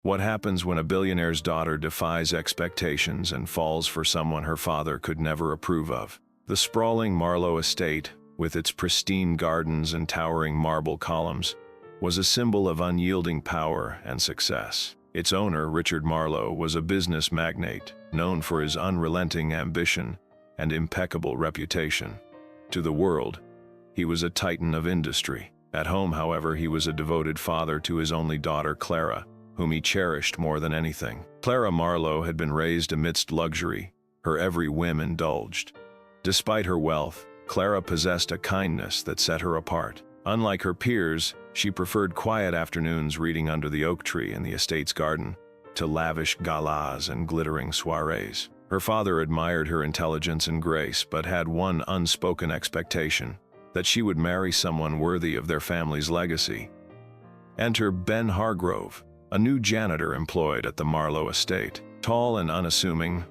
What happens when a billionaire's daughter defies expectations and falls for someone her father could never approve of? The sprawling Marlowe estate, with its pristine gardens and towering marble columns, was a symbol of unyielding power and success. Its owner, Richard Marlowe, was a business magnate, known for his unrelenting ambition and impeccable reputation. To the world, he was a titan of industry. At home, however, he was a devoted father to his only daughter, Clara, whom he cherished more than anything. Clara Marlowe had been raised amidst luxury, her every whim indulged. Despite her wealth, Clara possessed a kindness that set her apart. Unlike her peers, she preferred quiet afternoons reading under the oak tree in the estate's garden to lavish galas and glittering soirees. Her father admired her intelligence and grace, but had one unspoken expectation: that she would marry someone worthy of their family's legacy. Enter Ben Hargrove, a new janitor employed at the Marlowe estate. Tall and unassuming,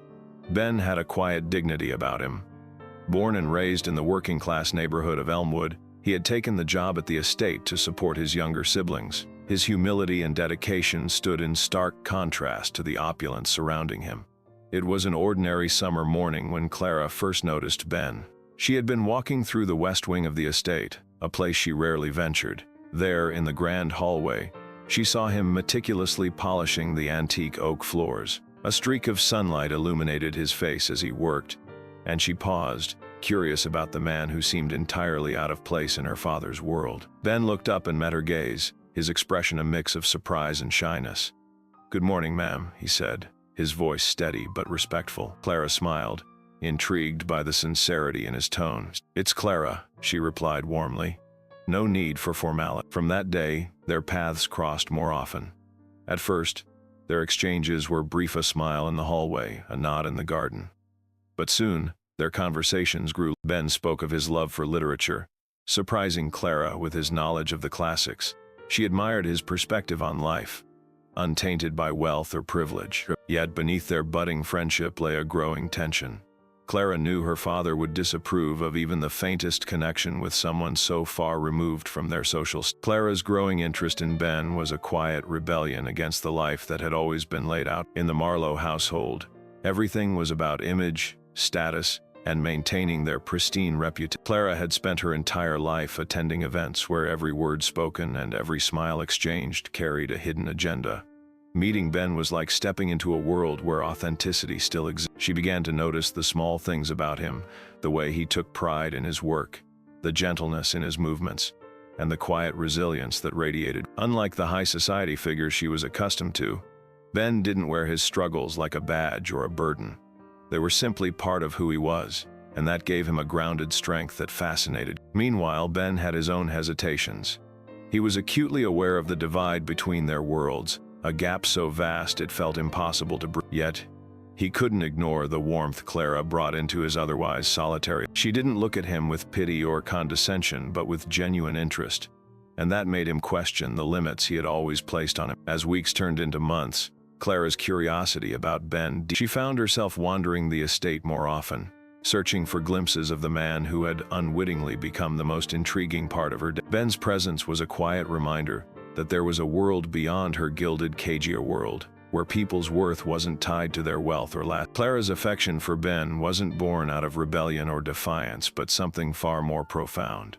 Ben had a quiet dignity about him. Born and raised in the working-class neighborhood of Elmwood, he had taken the job at the estate to support his younger siblings. His humility and dedication stood in stark contrast to the opulence surrounding him. It was an ordinary summer morning when Clara first noticed Ben. She had been walking through the west wing of the estate, a place she rarely ventured. There, in the grand hallway, she saw him meticulously polishing the antique oak floors. A streak of sunlight illuminated his face as he worked, and she paused, curious about the man who seemed entirely out of place in her father's world. Ben looked up and met her gaze, his expression a mix of surprise and shyness. "Good morning, ma'am," he said, his voice steady but respectful. Clara smiled, intrigued by the sincerity in his tone. "It's Clara," she replied warmly. No need for formality. From that day, their paths crossed more often. At first, their exchanges were brief: a smile in the hallway, a nod in the garden. But soon, their conversations grew. Ben spoke of his love for literature, surprising Clara with his knowledge of the classics. She admired his perspective on life, untainted by wealth or privilege. Yet beneath their budding friendship lay a growing tension. Clara knew her father would disapprove of even the faintest connection with someone so far removed from their social status. Clara's growing interest in Ben was a quiet rebellion against the life that had always been laid out. In the Marlowe household, everything was about image, status, and maintaining their pristine reputation. Clara had spent her entire life attending events where every word spoken and every smile exchanged carried a hidden agenda. Meeting Ben was like stepping into a world where authenticity still exists. She began to notice the small things about him, the way he took pride in his work, the gentleness in his movements, and the quiet resilience that radiated. Unlike the high society figures she was accustomed to, Ben didn't wear his struggles like a badge or a burden. They were simply part of who he was, and that gave him a grounded strength that fascinated. Meanwhile, Ben had his own hesitations. He was acutely aware of the divide between their worlds, a gap so vast it felt impossible to bridge. Yet, he couldn't ignore the warmth Clara brought into his otherwise solitary. She didn't look at him with pity or condescension, but with genuine interest, and that made him question the limits he had always placed on him. As weeks turned into months, Clara's curiosity about Ben deepened. She found herself wandering the estate more often, searching for glimpses of the man who had unwittingly become the most intriguing part of her day. Ben's presence was a quiet reminder that there was a world beyond her gilded, cagier world, where people's worth wasn't tied to their wealth or lack. Clara's affection for Ben wasn't born out of rebellion or defiance, but something far more profound.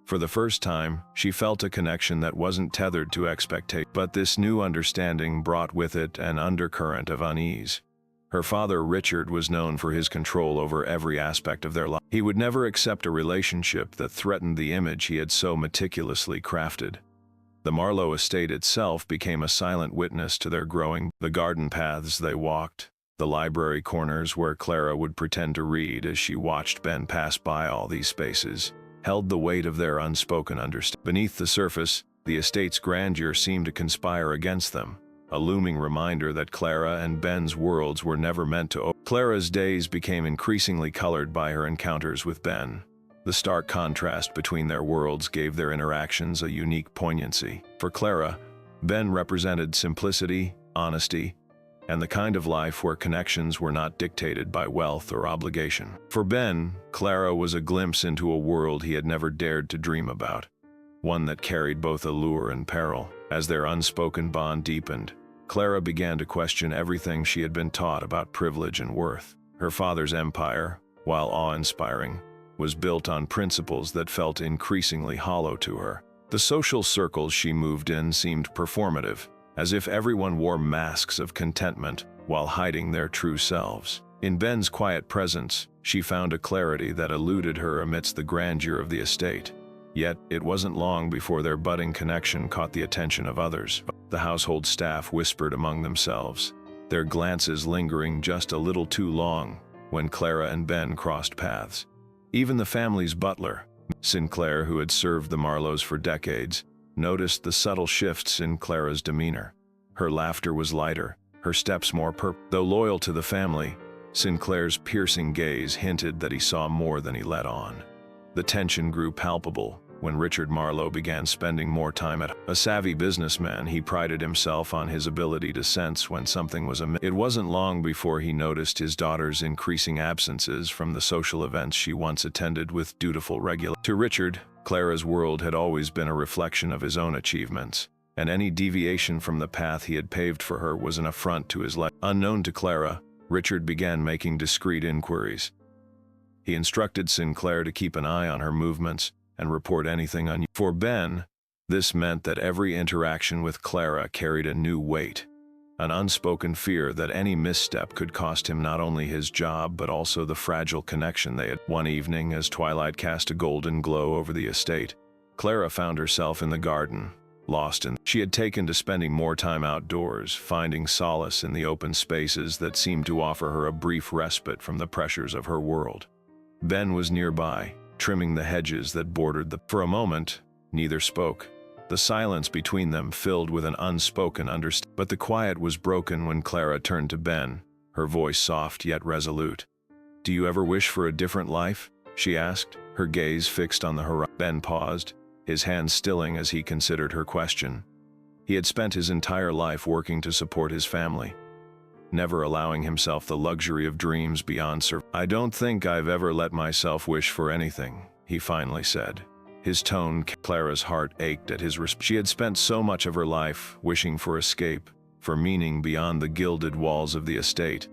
For the first time, she felt a connection that wasn't tethered to expectation. But this new understanding brought with it an undercurrent of unease. Her father, Richard, was known for his control over every aspect of their life. He would never accept a relationship that threatened the image he had so meticulously crafted. The Marlowe estate itself became a silent witness to their growing. The garden paths they walked, the library corners where Clara would pretend to read as she watched Ben pass by, all these spaces held the weight of their unspoken understanding. Beneath the surface, the estate's grandeur seemed to conspire against them, a looming reminder that Clara and Ben's worlds were never meant to open. Clara's days became increasingly colored by her encounters with Ben. The stark contrast between their worlds gave their interactions a unique poignancy. For Clara, Ben represented simplicity, honesty, and the kind of life where connections were not dictated by wealth or obligation. For Ben, Clara was a glimpse into a world he had never dared to dream about, one that carried both allure and peril. As their unspoken bond deepened, Clara began to question everything she had been taught about privilege and worth. Her father's empire, while awe-inspiring, was built on principles that felt increasingly hollow to her. The social circles she moved in seemed performative, as if everyone wore masks of contentment while hiding their true selves. In Ben's quiet presence, she found a clarity that eluded her amidst the grandeur of the estate. Yet, it wasn't long before their budding connection caught the attention of others. The household staff whispered among themselves, their glances lingering just a little too long when Clara and Ben crossed paths. Even the family's butler, Sinclair, who had served the Marlowes for decades, noticed the subtle shifts in Clara's demeanor. Her laughter was lighter, her steps more Though loyal to the family, Sinclair's piercing gaze hinted that he saw more than he let on. The tension grew palpable when Richard Marlowe began spending more time at home. A savvy businessman, he prided himself on his ability to sense when something was amiss. It wasn't long before he noticed his daughter's increasing absences from the social events she once attended with dutiful regularity. To Richard, Clara's world had always been a reflection of his own achievements, and any deviation from the path he had paved for her was an affront to his life. Unknown to Clara, Richard began making discreet inquiries. He instructed Sinclair to keep an eye on her movements and report anything unusual. For Ben, this meant that every interaction with Clara carried a new weight, an unspoken fear that any misstep could cost him not only his job but also the fragile connection they had. One evening, as twilight cast a golden glow over the estate, Clara found herself in the garden, lost in. She had taken to spending more time outdoors, finding solace in the open spaces that seemed to offer her a brief respite from the pressures of her world. Ben was nearby, trimming the hedges that bordered the. For a moment, neither spoke. The silence between them filled with an unspoken understanding. But the quiet was broken when Clara turned to Ben, her voice soft yet resolute. "Do you ever wish for a different life?" she asked, her gaze fixed on the horizon. Ben paused, his hand stilling as he considered her question. He had spent his entire life working to support his family, never allowing himself the luxury of dreams beyond survival. "I don't think I've ever let myself wish for anything," he finally said. His tone. Clara's heart ached at his response. She had spent so much of her life wishing for escape, for meaning beyond the gilded walls of the estate,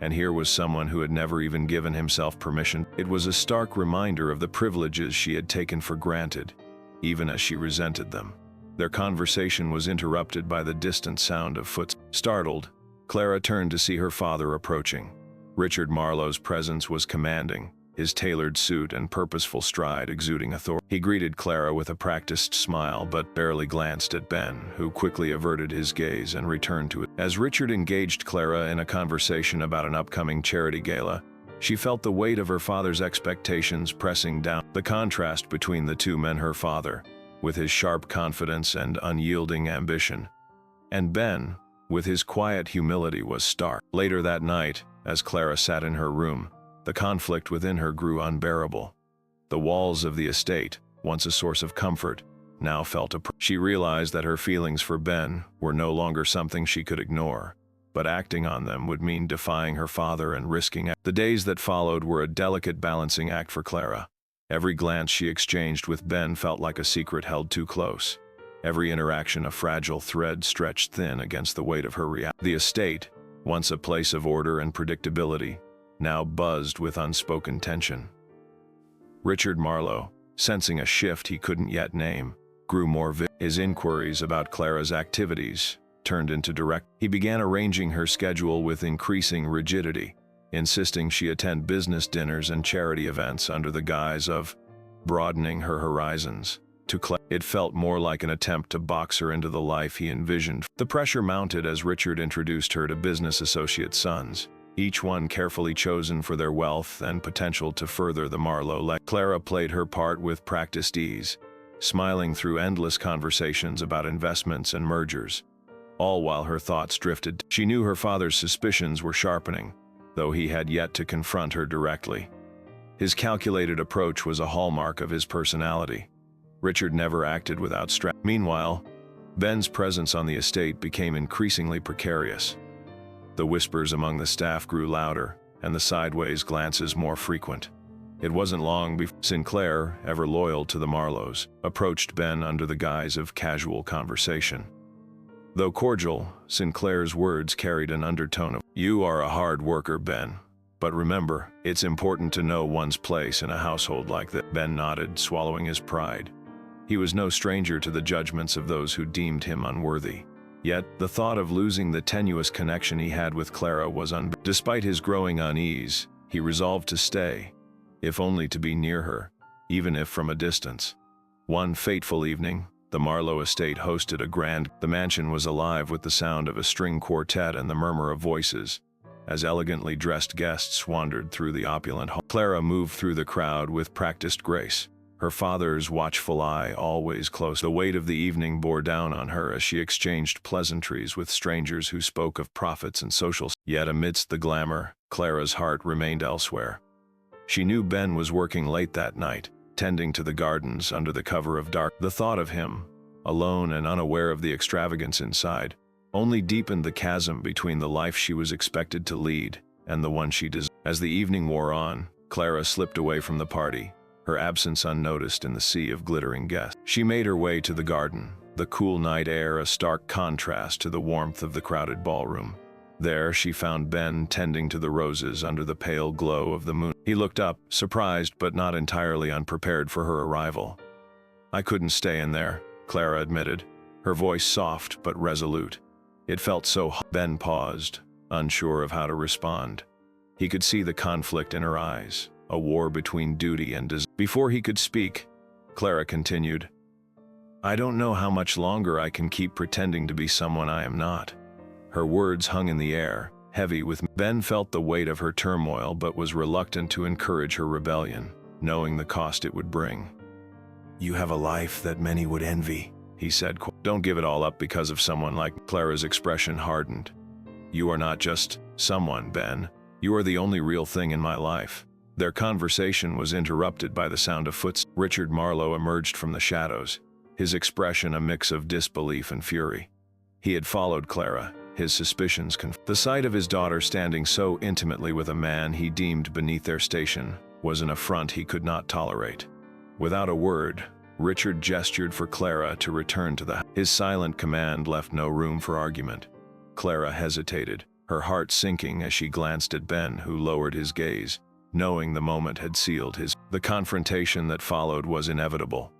and here was someone who had never even given himself permission. It was a stark reminder of the privileges she had taken for granted, even as she resented them. Their conversation was interrupted by the distant sound of footsteps. Startled, Clara turned to see her father approaching. Richard Marlowe's presence was commanding, his tailored suit and purposeful stride exuding authority. He greeted Clara with a practiced smile but barely glanced at Ben, who quickly averted his gaze and returned to it. As Richard engaged Clara in a conversation about an upcoming charity gala, she felt the weight of her father's expectations pressing down. The contrast between the two men, her father, with his sharp confidence and unyielding ambition, and Ben, with his quiet humility, was stark. Later that night, as Clara sat in her room, the conflict within her grew unbearable. The walls of the estate, once a source of comfort, now felt She realized that her feelings for Ben were no longer something she could ignore, but acting on them would mean defying her father and risking it. The days that followed were a delicate balancing act for Clara. Every glance she exchanged with Ben felt like a secret held too close. Every interaction a fragile thread stretched thin against the weight of her reality. The estate, once a place of order and predictability, now buzzed with unspoken tension. Richard Marlowe, sensing a shift he couldn't yet name, grew more vivid. His inquiries about Clara's activities turned into direct. He began arranging her schedule with increasing rigidity, insisting she attend business dinners and charity events under the guise of broadening her horizons. To Clara, it felt more like an attempt to box her into the life he envisioned. The pressure mounted as Richard introduced her to business associate sons, each one carefully chosen for their wealth and potential to further the Marlowe legacy. Clara played her part with practiced ease, smiling through endless conversations about investments and mergers, all while her thoughts drifted. She knew her father's suspicions were sharpening, though he had yet to confront her directly. His calculated approach was a hallmark of his personality. Richard never acted without strategy. Meanwhile, Ben's presence on the estate became increasingly precarious. The whispers among the staff grew louder, and the sideways glances more frequent. It wasn't long before Sinclair, ever loyal to the Marlowes, approached Ben under the guise of casual conversation. Though cordial, Sinclair's words carried an undertone of, "You are a hard worker, Ben. But remember, it's important to know one's place in a household like that." Ben nodded, swallowing his pride. He was no stranger to the judgments of those who deemed him unworthy. Yet, the thought of losing the tenuous connection he had with Clara was Despite his growing unease, he resolved to stay, if only to be near her, even if from a distance. One fateful evening, the Marlowe estate hosted a grand. The mansion was alive with the sound of a string quartet and the murmur of voices, as elegantly dressed guests wandered through the opulent hall. Clara moved through the crowd with practiced grace, her father's watchful eye always close. The weight of the evening bore down on her as she exchanged pleasantries with strangers who spoke of profits and social. Yet amidst the glamour, Clara's heart remained elsewhere. She knew Ben was working late that night, tending to the gardens under the cover of dark. The thought of him, alone and unaware of the extravagance inside, only deepened the chasm between the life she was expected to lead and the one she deserved. As the evening wore on, Clara slipped away from the party, her absence unnoticed in the sea of glittering guests. She made her way to the garden, the cool night air a stark contrast to the warmth of the crowded ballroom. There she found Ben tending to the roses under the pale glow of the moon. He looked up, surprised but not entirely unprepared for her arrival. "I couldn't stay in there," Clara admitted, her voice soft but resolute. It felt so hot. Ben paused, unsure of how to respond. He could see the conflict in her eyes, a war between duty and desire. Before he could speak, Clara continued, "I don't know how much longer I can keep pretending to be someone I am not." Her words hung in the air, heavy with. Ben felt the weight of her turmoil but was reluctant to encourage her rebellion, knowing the cost it would bring. "You have a life that many would envy," he said. "Don't give it all up because of someone like." Clara's expression hardened. "You are not just someone, Ben. You are the only real thing in my life." Their conversation was interrupted by the sound of footsteps. Richard Marlowe emerged from the shadows, his expression a mix of disbelief and fury. He had followed Clara, his suspicions confirmed. The sight of his daughter standing so intimately with a man he deemed beneath their station was an affront he could not tolerate. Without a word, Richard gestured for Clara to return to the house. His silent command left no room for argument. Clara hesitated, her heart sinking as she glanced at Ben, who lowered his gaze, knowing the moment had sealed his. The confrontation that followed was inevitable.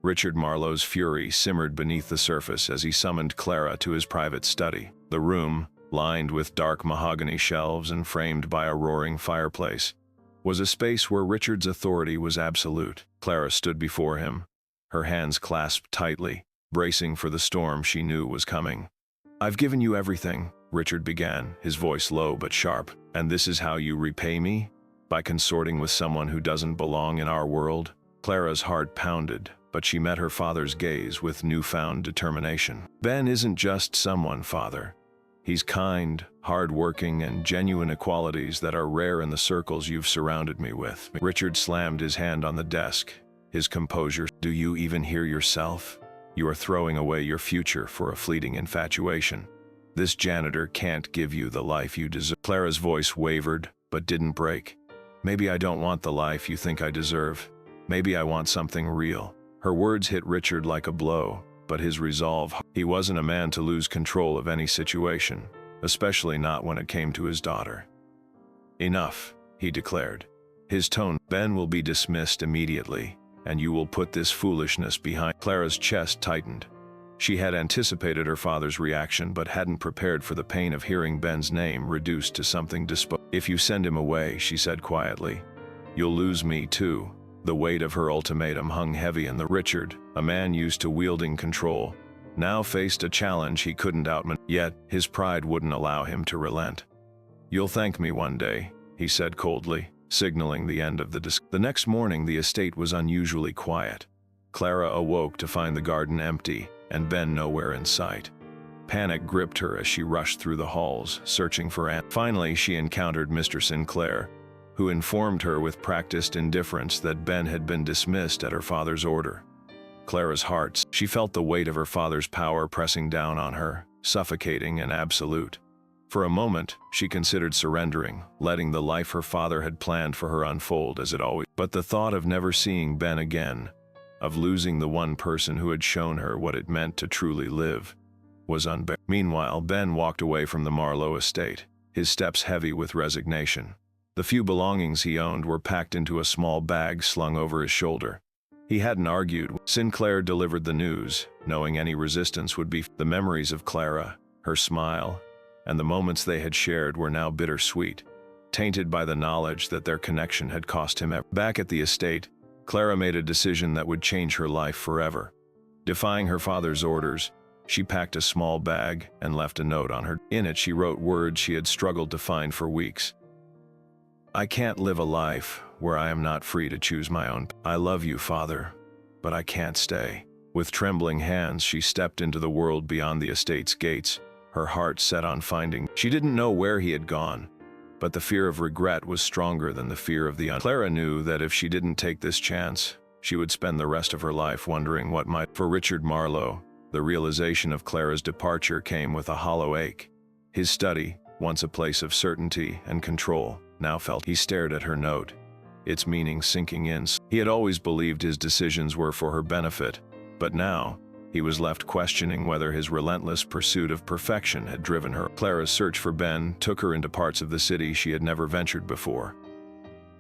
Richard Marlowe's fury simmered beneath the surface as he summoned Clara to his private study. The room, lined with dark mahogany shelves and framed by a roaring fireplace, was a space where Richard's authority was absolute. Clara stood before him, her hands clasped tightly, bracing for the storm she knew was coming. "I've given you everything," Richard began, his voice low but sharp. "And this is how you repay me? By consorting with someone who doesn't belong in our world?" Clara's heart pounded, but she met her father's gaze with newfound determination. "Ben isn't just someone, Father. He's kind, hard-working, and genuine qualities that are rare in the circles you've surrounded me with." Richard slammed his hand on the desk, his composure. "Do you even hear yourself? You are throwing away your future for a fleeting infatuation. This janitor can't give you the life you deserve." Clara's voice wavered, but didn't break. "Maybe I don't want the life you think I deserve. Maybe I want something real." Her words hit Richard like a blow, but his resolve. He wasn't a man to lose control of any situation, especially not when it came to his daughter. "Enough," he declared, his tone. "Ben will be dismissed immediately, and you will put this foolishness behind." Clara's chest tightened. She had anticipated her father's reaction but hadn't prepared for the pain of hearing Ben's name reduced to something disposable. "If you send him away," she said quietly, "you'll lose me too." The weight of her ultimatum hung heavy in the. Richard, a man used to wielding control, now faced a challenge he couldn't outmaneuver. Yet, his pride wouldn't allow him to relent. "You'll thank me one day," he said coldly, signaling the end of the discussion. The next morning the estate was unusually quiet. Clara awoke to find the garden empty and Ben nowhere in sight. Panic gripped her as she rushed through the halls, searching for Aunt. Finally, she encountered Mr. Sinclair, who informed her with practiced indifference that Ben had been dismissed at her father's order. Clara's heart. She felt the weight of her father's power pressing down on her, suffocating and absolute. For a moment, she considered surrendering, letting the life her father had planned for her unfold as it always. But the thought of never seeing Ben again, of losing the one person who had shown her what it meant to truly live, was unbearable. Meanwhile, Ben walked away from the Marlowe estate, his steps heavy with resignation. The few belongings he owned were packed into a small bag slung over his shoulder. He hadn't argued. Sinclair delivered the news, knowing any resistance would be. The memories of Clara, her smile, and the moments they had shared were now bittersweet, tainted by the knowledge that their connection had cost him everything. Back at the estate, Clara made a decision that would change her life forever. Defying her father's orders, she packed a small bag and left a note on her. In it, she wrote words she had struggled to find for weeks. "I can't live a life where I am not free to choose my own. I love you, Father, but I can't stay." With trembling hands, she stepped into the world beyond the estate's gates, her heart set on finding. She didn't know where he had gone, but the fear of regret was stronger than the fear of the unknown. Clara knew that if she didn't take this chance, she would spend the rest of her life wondering what might. For Richard Marlowe, the realization of Clara's departure came with a hollow ache. His study, once a place of certainty and control, now felt. He stared at her note, its meaning sinking in. He had always believed his decisions were for her benefit, but now he was left questioning whether his relentless pursuit of perfection had driven her. Clara's search for Ben took her into parts of the city she had never ventured before.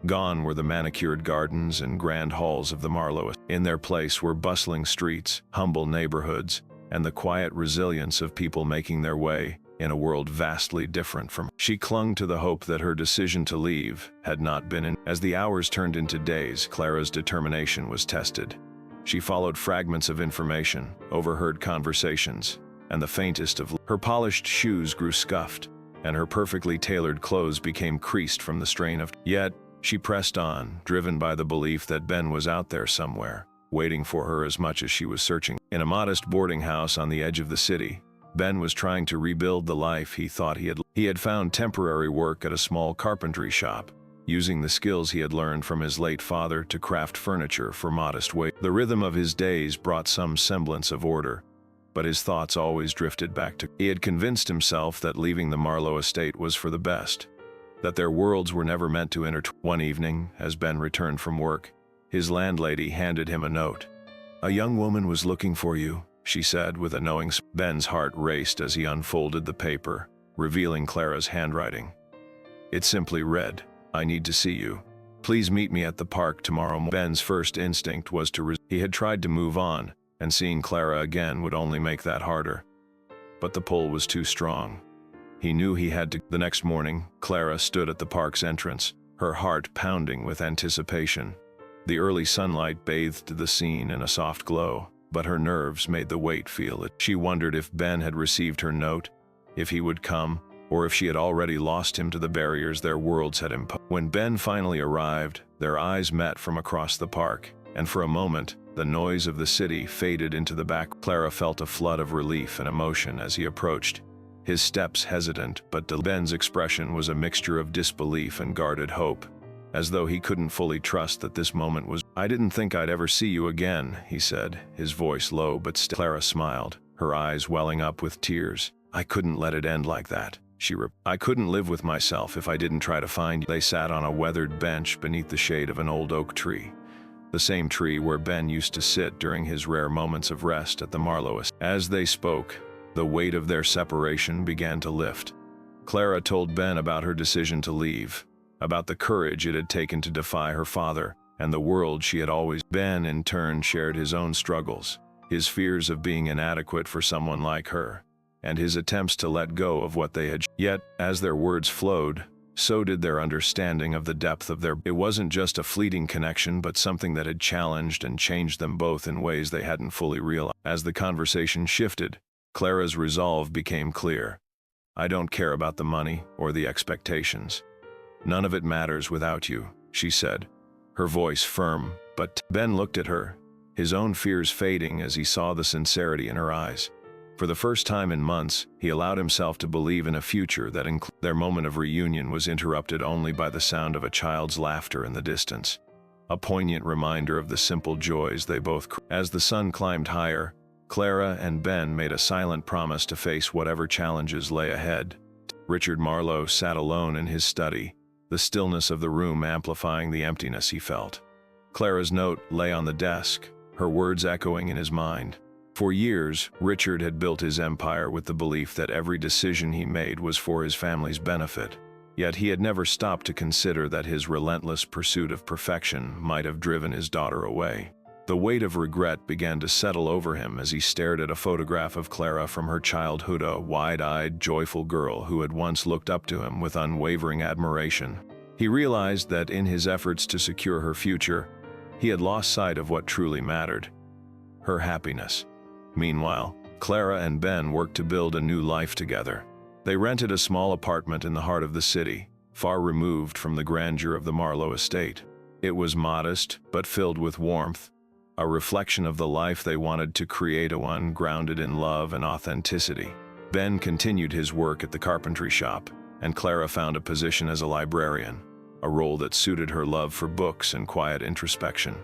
Gone were the manicured gardens and grand halls of the Marlowe. In their place were bustling streets, humble neighborhoods, and the quiet resilience of people making their way in a world vastly different from. She clung to the hope that her decision to leave had not been in. As the hours turned into days, Clara's determination was tested. She followed fragments of information, overheard conversations, and the faintest of. Her polished shoes grew scuffed, and her perfectly tailored clothes became creased from the strain of. Yet, she pressed on, driven by the belief that Ben was out there somewhere, waiting for her as much as she was searching. In a modest boarding house on the edge of the city, Ben was trying to rebuild the life he thought he had. He had found temporary work at a small carpentry shop, using the skills he had learned from his late father to craft furniture for modest wages. The rhythm of his days brought some semblance of order, but his thoughts always drifted back to. He had convinced himself that leaving the Marlowe estate was for the best, that their worlds were never meant to intertwine. One evening, as Ben returned from work, his landlady handed him a note. "A young woman was looking for you," she said with a knowing smile. Ben's heart raced as he unfolded the paper, revealing Clara's handwriting. It simply read, "I need to see you. Please meet me at the park tomorrow morning." Ben's first instinct was to he had tried to move on, and seeing Clara again would only make that harder. But the pull was too strong. He knew he had to. The next morning, Clara stood at the park's entrance, her heart pounding with anticipation. The early sunlight bathed the scene in a soft glow, but her nerves made the wait feel it. She wondered if Ben had received her note, if he would come, or if she had already lost him to the barriers their worlds had imposed. When Ben finally arrived, their eyes met from across the park, and for a moment, the noise of the city faded into the back. Clara felt a flood of relief and emotion as he approached, his steps hesitant, but Ben's expression was a mixture of disbelief and guarded hope, as though he couldn't fully trust that this moment was. "I didn't think I'd ever see you again," he said, his voice low but still. Clara smiled, her eyes welling up with tears. "I couldn't let it end like that," I couldn't live with myself if I didn't try to find you." They sat on a weathered bench beneath the shade of an old oak tree, the same tree where Ben used to sit during his rare moments of rest at the Marlowe estate. As they spoke, the weight of their separation began to lift. Clara told Ben about her decision to leave, about the courage it had taken to defy her father, and the world she had always. Ben, in turn, shared his own struggles, his fears of being inadequate for someone like her, and his attempts to let go of what they had. Yet, as their words flowed, so did their understanding of the depth of their. It wasn't just a fleeting connection, but something that had challenged and changed them both in ways they hadn't fully realized. As the conversation shifted, Clara's resolve became clear. "I don't care about the money or the expectations. None of it matters without you," she said, her voice firm, but. Ben looked at her, his own fears fading as he saw the sincerity in her eyes. For the first time in months, he allowed himself to believe in a future that their moment of reunion was interrupted only by the sound of a child's laughter in the distance, a poignant reminder of the simple joys they both. As the sun climbed higher, Clara and Ben made a silent promise to face whatever challenges lay ahead. Richard Marlowe sat alone in his study, the stillness of the room amplifying the emptiness he felt. Clara's note lay on the desk, her words echoing in his mind. For years, Richard had built his empire with the belief that every decision he made was for his family's benefit. Yet he had never stopped to consider that his relentless pursuit of perfection might have driven his daughter away. The weight of regret began to settle over him as he stared at a photograph of Clara from her childhood, a wide-eyed, joyful girl who had once looked up to him with unwavering admiration. He realized that in his efforts to secure her future, he had lost sight of what truly mattered: her happiness. Meanwhile, Clara and Ben worked to build a new life together. They rented a small apartment in the heart of the city, far removed from the grandeur of the Marlowe estate. It was modest, but filled with warmth, a reflection of the life they wanted to create, one grounded in love and authenticity. Ben continued his work at the carpentry shop, and Clara found a position as a librarian, a role that suited her love for books and quiet introspection.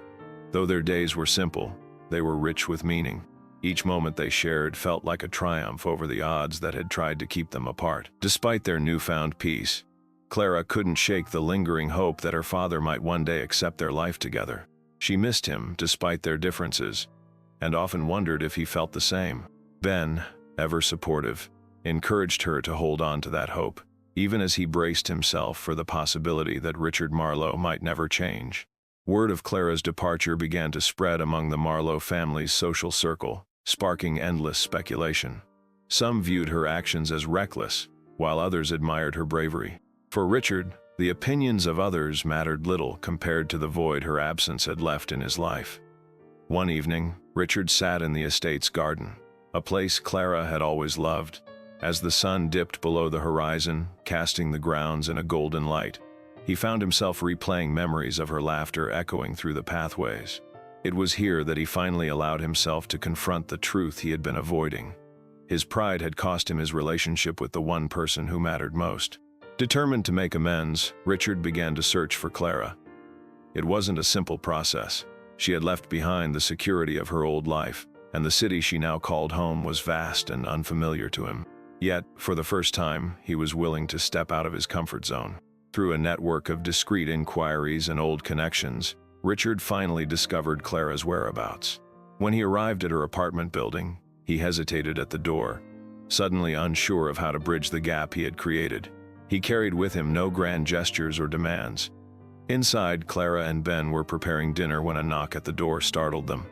Though their days were simple, they were rich with meaning. Each moment they shared felt like a triumph over the odds that had tried to keep them apart. Despite their newfound peace, Clara couldn't shake the lingering hope that her father might one day accept their life together. She missed him despite their differences, and often wondered if he felt the same. Ben, ever supportive, encouraged her to hold on to that hope, even as he braced himself for the possibility that Richard Marlowe might never change. Word of Clara's departure began to spread among the Marlowe family's social circle, sparking endless speculation. Some viewed her actions as reckless, while others admired her bravery. For Richard, the opinions of others mattered little compared to the void her absence had left in his life. One evening, Richard sat in the estate's garden, a place Clara had always loved. As the sun dipped below the horizon, casting the grounds in a golden light, he found himself replaying memories of her laughter echoing through the pathways. It was here that he finally allowed himself to confront the truth he had been avoiding. His pride had cost him his relationship with the one person who mattered most. Determined to make amends, Richard began to search for Clara. It wasn't a simple process. She had left behind the security of her old life, and the city she now called home was vast and unfamiliar to him. Yet, for the first time, he was willing to step out of his comfort zone. Through a network of discreet inquiries and old connections, Richard finally discovered Clara's whereabouts. When he arrived at her apartment building, he hesitated at the door, suddenly unsure of how to bridge the gap he had created. He carried with him no grand gestures or demands. Inside, Clara and Ben were preparing dinner when a knock at the door startled them.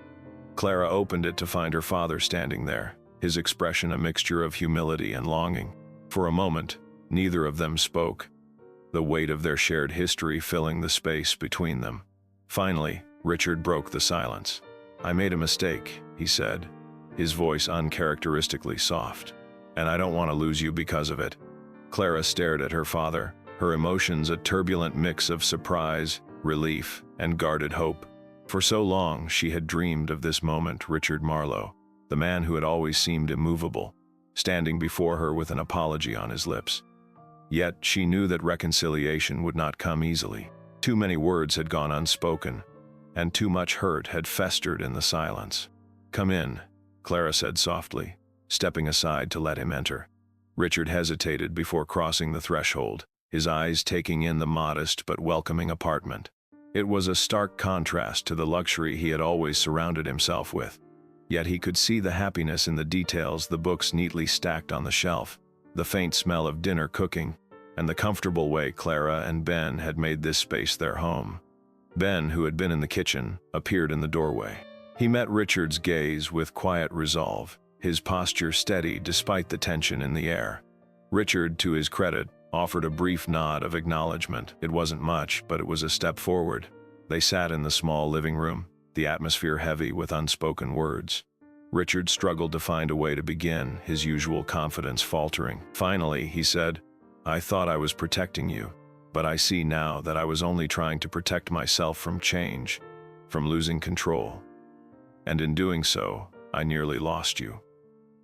Clara opened it to find her father standing there, his expression a mixture of humility and longing. For a moment, neither of them spoke, the weight of their shared history filling the space between them. Finally, Richard broke the silence. "I made a mistake," he said, his voice uncharacteristically soft. "And I don't want to lose you because of it." Clara stared at her father, her emotions a turbulent mix of surprise, relief, and guarded hope. For so long, she had dreamed of this moment. Richard Marlowe, the man who had always seemed immovable, standing before her with an apology on his lips. Yet she knew that reconciliation would not come easily. Too many words had gone unspoken, and too much hurt had festered in the silence. "Come in," Clara said softly, stepping aside to let him enter. Richard hesitated before crossing the threshold, his eyes taking in the modest but welcoming apartment. It was a stark contrast to the luxury he had always surrounded himself with. Yet he could see the happiness in the details: the books neatly stacked on the shelf, the faint smell of dinner cooking, and the comfortable way Clara and Ben had made this space their home. Ben, who had been in the kitchen, appeared in the doorway. He met Richard's gaze with quiet resolve, his posture steady despite the tension in the air. Richard, to his credit, offered a brief nod of acknowledgement. It wasn't much, but it was a step forward. They sat in the small living room, the atmosphere heavy with unspoken words. Richard struggled to find a way to begin, his usual confidence faltering. Finally, he said, "I thought I was protecting you, but I see now that I was only trying to protect myself from change, from losing control. And in doing so, I nearly lost you.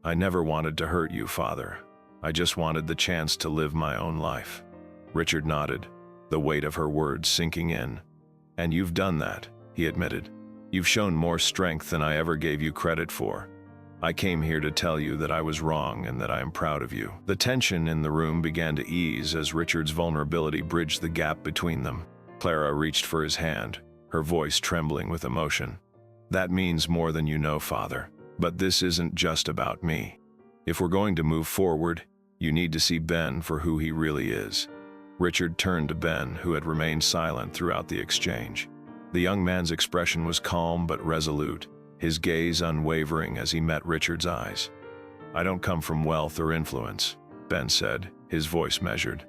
I never wanted to hurt you, Father. I just wanted the chance to live my own life." Richard nodded, the weight of her words sinking in. "And you've done that," he admitted. "You've shown more strength than I ever gave you credit for. I came here to tell you that I was wrong and that I am proud of you." The tension in the room began to ease as Richard's vulnerability bridged the gap between them. Clara reached for his hand, her voice trembling with emotion. "That means more than you know, Father. But this isn't just about me. If we're going to move forward, you need to see Ben for who he really is." Richard turned to Ben, who had remained silent throughout the exchange. The young man's expression was calm but resolute, his gaze unwavering as he met Richard's eyes. "I don't come from wealth or influence," Ben said, his voice measured.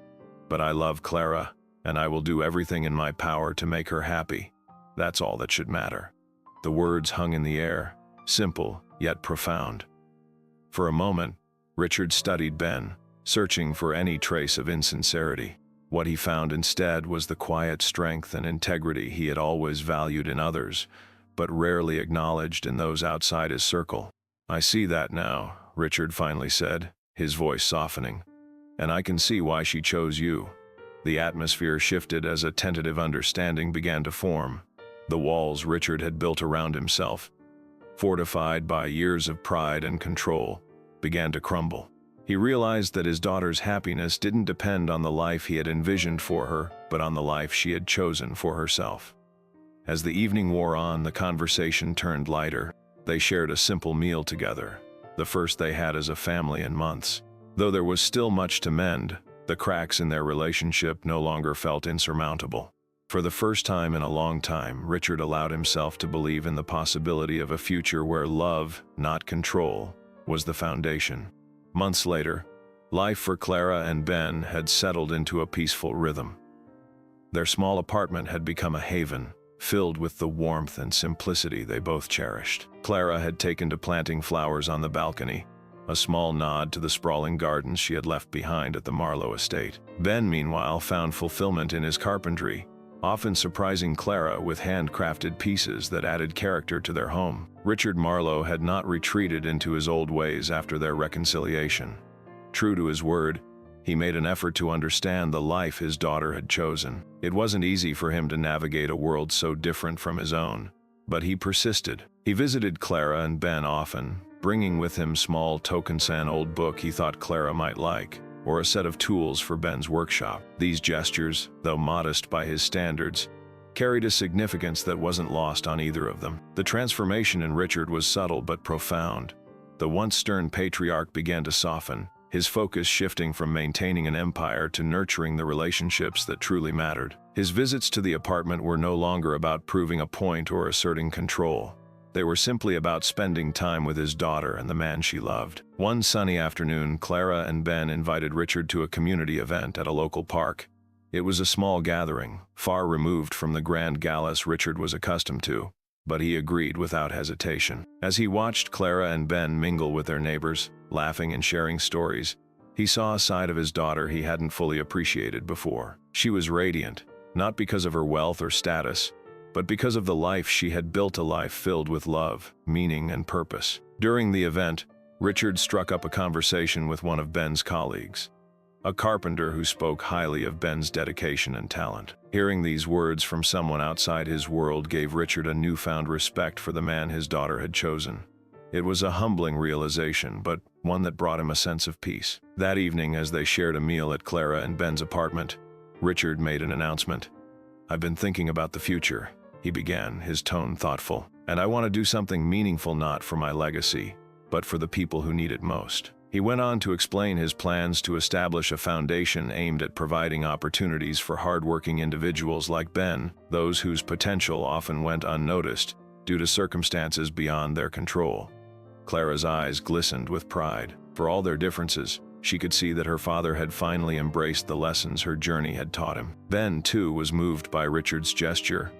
"But I love Clara, and I will do everything in my power to make her happy. That's all that should matter." The words hung in the air, simple yet profound. For a moment, Richard studied Ben, searching for any trace of insincerity. What he found instead was the quiet strength and integrity he had always valued in others, but rarely acknowledged in those outside his circle. "I see that now," Richard finally said, his voice softening. "And I can see why she chose you." The atmosphere shifted as a tentative understanding began to form. The walls Richard had built around himself, fortified by years of pride and control, began to crumble. He realized that his daughter's happiness didn't depend on the life he had envisioned for her, but on the life she had chosen for herself. As the evening wore on, the conversation turned lighter. They shared a simple meal together, the first they had as a family in months. Though there was still much to mend, the cracks in their relationship no longer felt insurmountable. For the first time in a long time, Richard allowed himself to believe in the possibility of a future where love, not control, was the foundation. Months later, life for Clara and Ben had settled into a peaceful rhythm. Their small apartment had become a haven, filled with the warmth and simplicity they both cherished. Clara had taken to planting flowers on the balcony, a small nod to the sprawling gardens she had left behind at the Marlowe estate. Ben, meanwhile, found fulfillment in his carpentry, often surprising Clara with handcrafted pieces that added character to their home. Richard Marlowe had not retreated into his old ways after their reconciliation. True to his word, he made an effort to understand the life his daughter had chosen. It wasn't easy for him to navigate a world so different from his own, but he persisted. He visited Clara and Ben often, bringing with him small token-san old book he thought Clara might like, or a set of tools for Ben's workshop. These gestures, though modest by his standards, carried a significance that wasn't lost on either of them. The transformation in Richard was subtle but profound. The once stern patriarch began to soften, his focus shifting from maintaining an empire to nurturing the relationships that truly mattered. His visits to the apartment were no longer about proving a point or asserting control. They were simply about spending time with his daughter and the man she loved. One sunny afternoon, Clara and Ben invited Richard to a community event at a local park. It was a small gathering, far removed from the grand galas Richard was accustomed to, but he agreed without hesitation. As he watched Clara and Ben mingle with their neighbors, laughing and sharing stories, he saw a side of his daughter he hadn't fully appreciated before. She was radiant, not because of her wealth or status, but because of the life she had built, a life filled with love, meaning, and purpose. During the event, Richard struck up a conversation with one of Ben's colleagues, a carpenter who spoke highly of Ben's dedication and talent. Hearing these words from someone outside his world gave Richard a newfound respect for the man his daughter had chosen. It was a humbling realization, but one that brought him a sense of peace. That evening, as they shared a meal at Clara and Ben's apartment, Richard made an announcement. "I've been thinking about the future," he began, his tone thoughtful. "And I want to do something meaningful, not for my legacy, but for the people who need it most." He went on to explain his plans to establish a foundation aimed at providing opportunities for hardworking individuals like Ben, those whose potential often went unnoticed due to circumstances beyond their control. Clara's eyes glistened with pride. For all their differences, she could see that her father had finally embraced the lessons her journey had taught him. Ben, too, was moved by Richard's gesture,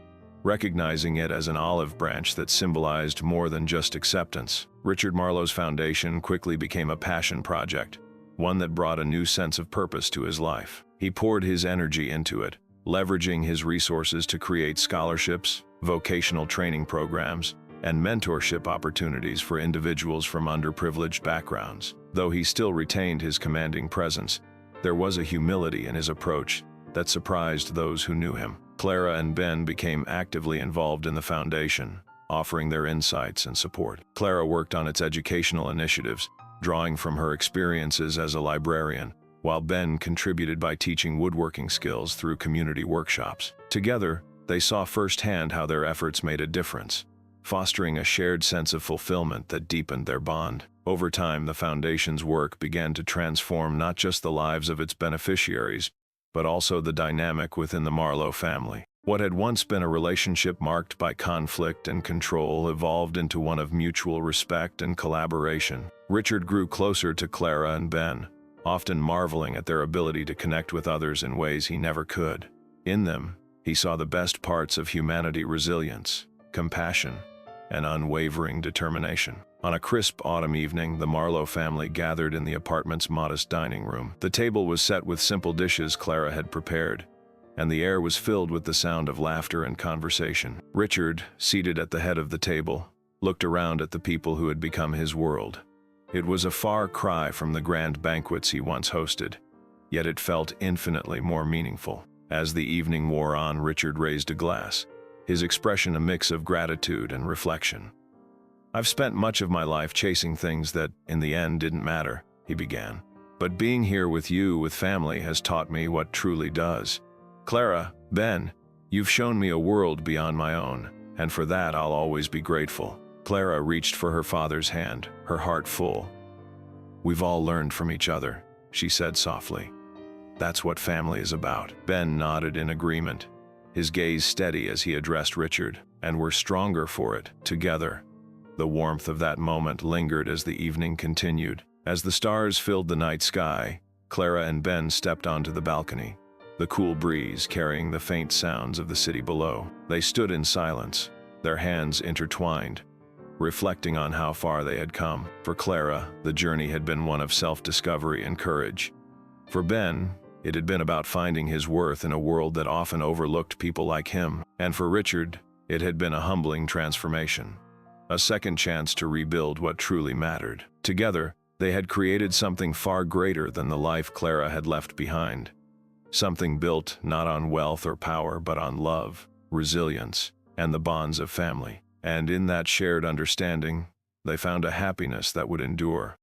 recognizing it as an olive branch that symbolized more than just acceptance. Richard Marlowe's foundation quickly became a passion project, one that brought a new sense of purpose to his life. He poured his energy into it, leveraging his resources to create scholarships, vocational training programs, and mentorship opportunities for individuals from underprivileged backgrounds. Though he still retained his commanding presence, there was a humility in his approach that surprised those who knew him. Clara and Ben became actively involved in the foundation, offering their insights and support. Clara worked on its educational initiatives, drawing from her experiences as a librarian, while Ben contributed by teaching woodworking skills through community workshops. Together, they saw firsthand how their efforts made a difference, fostering a shared sense of fulfillment that deepened their bond. Over time, the foundation's work began to transform not just the lives of its beneficiaries, but also the dynamic within the Marlowe family. What had once been a relationship marked by conflict and control evolved into one of mutual respect and collaboration. Richard grew closer to Clara and Ben, often marveling at their ability to connect with others in ways he never could. In them, he saw the best parts of humanity: resilience, compassion, and unwavering determination. On a crisp autumn evening, the Marlowe family gathered in the apartment's modest dining room. The table was set with simple dishes Clara had prepared, and the air was filled with the sound of laughter and conversation. Richard, seated at the head of the table, looked around at the people who had become his world. It was a far cry from the grand banquets he once hosted, yet it felt infinitely more meaningful. As the evening wore on, Richard raised a glass, his expression a mix of gratitude and reflection. "I've spent much of my life chasing things that, in the end, didn't matter," he began. "But being here with you, with family, has taught me what truly does. Clara, Ben, you've shown me a world beyond my own, and for that I'll always be grateful." Clara reached for her father's hand, her heart full. "We've all learned from each other," she said softly. "That's what family is about." Ben nodded in agreement, his gaze steady as he addressed Richard. "And we're stronger for it, together." The warmth of that moment lingered as the evening continued. As the stars filled the night sky, Clara and Ben stepped onto the balcony, the cool breeze carrying the faint sounds of the city below. They stood in silence, their hands intertwined, reflecting on how far they had come. For Clara, the journey had been one of self-discovery and courage. For Ben, it had been about finding his worth in a world that often overlooked people like him. And for Richard, it had been a humbling transformation, a second chance to rebuild what truly mattered. Together, they had created something far greater than the life Clara had left behind. Something built not on wealth or power, but on love, resilience, and the bonds of family. And in that shared understanding, they found a happiness that would endure.